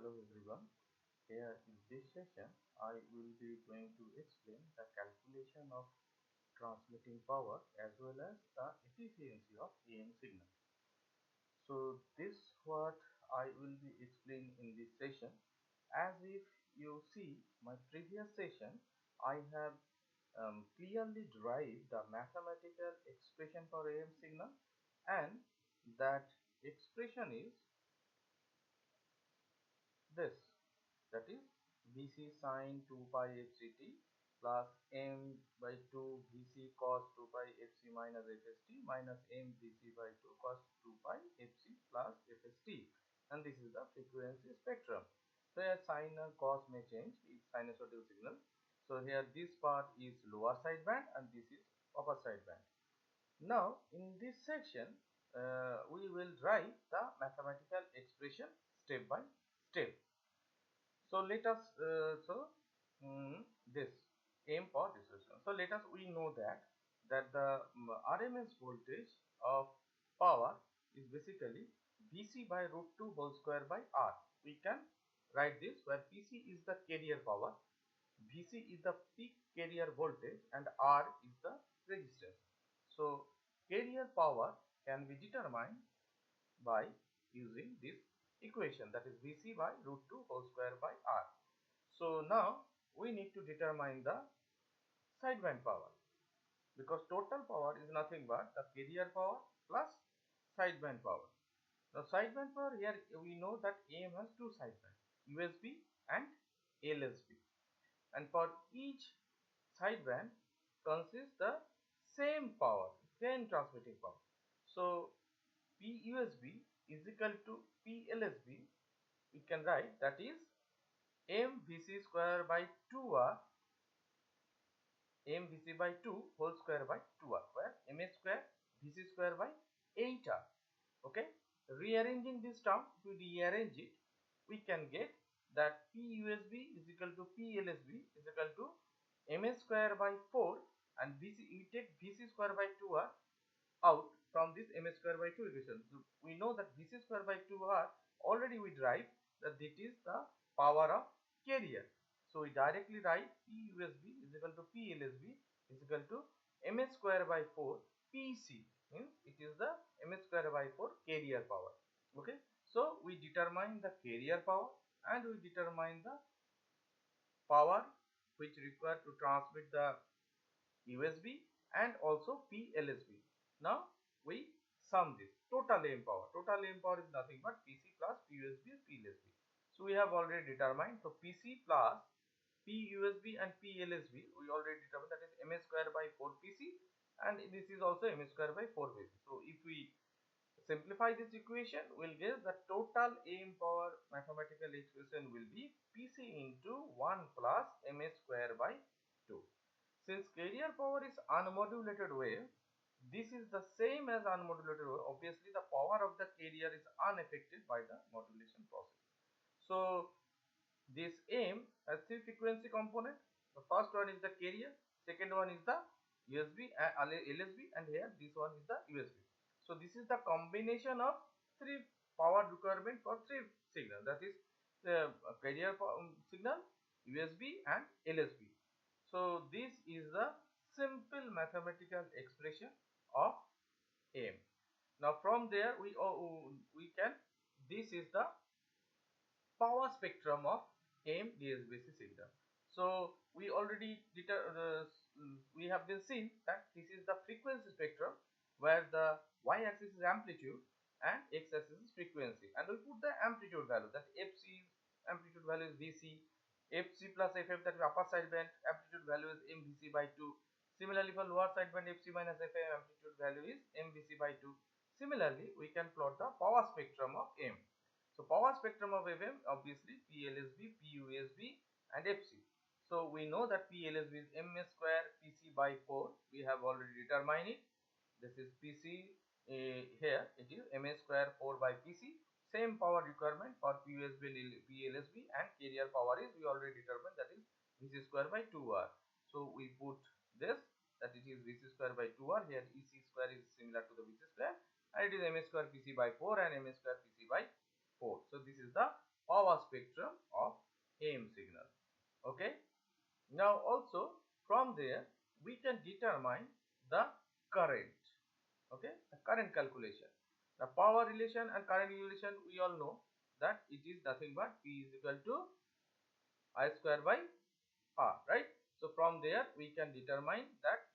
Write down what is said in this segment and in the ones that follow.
Hello everyone. Here in this session, I will be going to explain the calculation of transmitting power as well as the efficiency of AM signal. So this what I will be explaining in this session. As if you see my previous session, I have clearly derived the mathematical expression for AM signal, and that expression is this, that is Vc sine 2 pi fct plus m by 2 Vc cos 2 pi fc minus fst minus m Vc by 2 cos 2 pi fc plus fst, and this is the frequency spectrum. So here sine and cos may change, it's sinusoidal signal. So here this part is lower sideband and this is upper sideband. Now in this section we will write the mathematical expression step by step. So let us this aim for discussion. So let us we know that the RMS voltage of power is basically Vc by root 2 whole square by R. We can write this where Pc is the carrier power, Vc is the peak carrier voltage, and R is the resistance. So carrier power can be determined by using this equation, that is Vc by root 2 whole square by R. So now we need to determine the sideband power, because total power is nothing but the carrier power plus sideband power. Now sideband power, here we know that AM has two sideband, USB and LSB, and for each sideband consists the same power, same transmitting power. So PUSB is equal to PLSB, we can write that is MVC square by 2R, MVC by 2 whole square by 2R, where MS square VC square by 8R. Okay, rearranging this term, if we rearrange it, we can get that PUSB is equal to PLSB is equal to MS square by 4, and VC, we take VC square by 2R out from this MS square by 2 equation. So we know that VC square by 2R already we derive that this is the power of carrier. So we directly write PUSB is equal to PLSB is equal to MS square by 4 PC, means it is the MS square by 4 carrier power. Okay, so we determine the carrier power and we determine the power which required to transmit the USB and also PLSB. Now we sum this total AM power. Total AM power is nothing but PC plus PUSB and PLSB. So we have already determined. So PC plus PUSB and PLSB we already determined, that is MS square by 4 PC, and this is also MS square by 4 PC. So if we simplify this equation, we'll get the total AM power mathematical expression will be PC into 1 plus MS square by 2. Since carrier power is unmodulated wave, this is the same as unmodulated wave. Obviously, the power of the carrier is unaffected by the modulation process. So this AM has three frequency components. The first one is the carrier, second one is the USB, LSB, and here this one is the USB. So this is the combination of three power requirement for three signal, that is the carrier signal, USB, and LSB. So this is the simple mathematical expression of AM. Now from there we can, this is the power spectrum of AM DSBC signal. So we already we have been seen that this is the frequency spectrum, where the y-axis is amplitude and x-axis is frequency, and we put the amplitude value, that FC amplitude value is Vc, FC plus FM, that is upper sideband amplitude value is MVC by 2. Similarly for lower sideband FC minus FM amplitude value is MVC by 2. Similarly we can plot the power spectrum of M. So power spectrum of FM, obviously PLSB, PUSB and FC. So we know that PLSB is MS square PC by 4. We have already determined it. This is PC, here it is MS square 4 by PC. Same power requirement for PUSB and PLSB, and carrier power is we already determined, that is Vc square by 2R. So we put this, that it is Vc square by 2R. Here EC square is similar to the Vc square, and it is MS square PC by 4 and MS square PC by 4. So this is the power spectrum of AM signal. Okay. Now also from there we can determine the current. Okay, the current calculation. The power relation and current relation, we all know that it is nothing but P is equal to I square by R, right? So from there we can determine that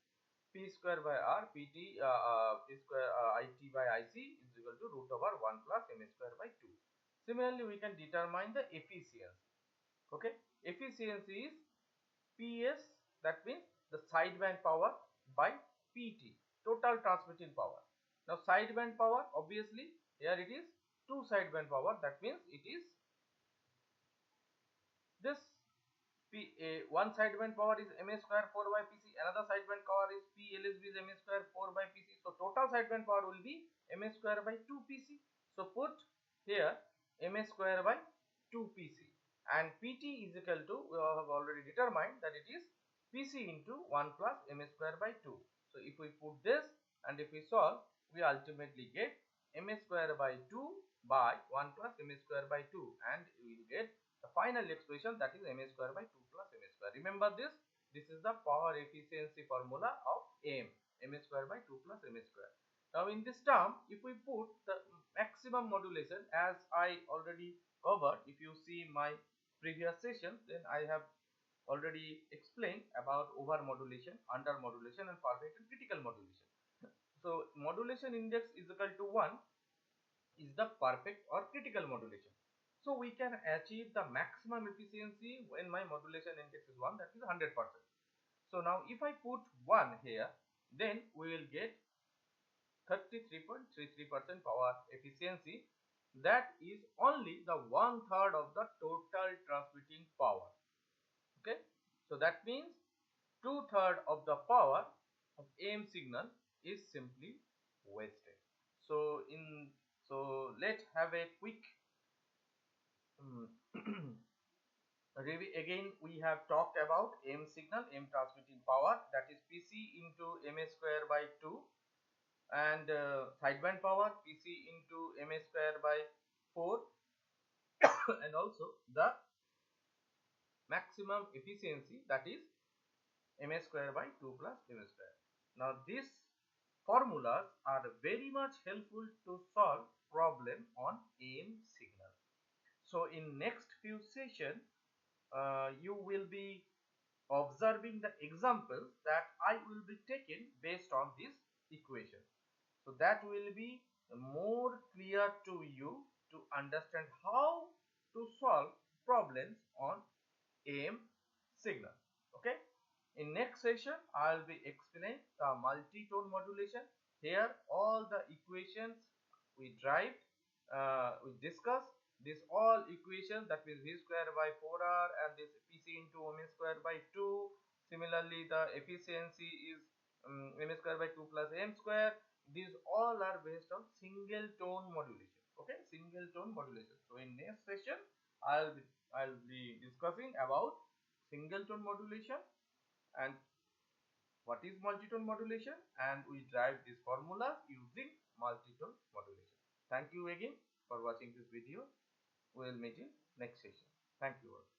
P square by R, P square IT by IC is equal to root over 1 plus M square by 2. Similarly, we can determine the efficiency. Okay, efficiency is PS, that means the sideband power, by PT, total transmitting power. Now sideband power, obviously here it is two sideband power, that means it is this one sideband power is M square 4 by PC, another sideband power is PLSB is M square 4 by PC. So total sideband power will be M square by 2 PC. So put here M square by 2 PC, and PT is equal to, we have already determined that it is PC into 1 plus M square by 2. So if we put this and if we solve, we ultimately get M square by 2 by 1 plus M square by 2, and we will get the final expression, that is M square by 2 plus M square. Remember this is the power efficiency formula of M square by 2 plus M square. Now in this term, if we put the maximum modulation, as I already covered, if you see my previous sessions, then I have already explained about over modulation, under modulation, and perfect and critical modulation. So modulation index is equal to 1 is the perfect or critical modulation. So we can achieve the maximum efficiency when my modulation index is 1, that is 100%. So now if I put 1 here, then we will get 33.33% power efficiency. That is only the 1/3 of the total transmitting power. Okay, so that means 2/3 of the power of AM signal is simply wasted. So let's have a quick review. Again, we have talked about M signal, M transmitting power, that is PC into M square by 2, and sideband power PC into M square by 4, and also the maximum efficiency, that is M square by 2 plus M square. Now these formulas are very much helpful to solve problem on AM signal. So in next few sessions, you will be observing the examples that I will be taking based on this equation. So that will be more clear to you to understand how to solve problems on AM signal. Okay. In next session, I will be explaining the multi-tone modulation. Here, all the equations we derived, we discussed. This all equations, that means V square by 4R and this PC into M square by 2. Similarly, the efficiency is M square by 2 plus M square. These all are based on single tone modulation. Okay, single tone modulation. So in next session, I'll be discussing about single tone modulation and what is multi-tone modulation, and we derive this formula using multi-tone modulation. Thank you again for watching this video. We will meet in next session. Thank you all.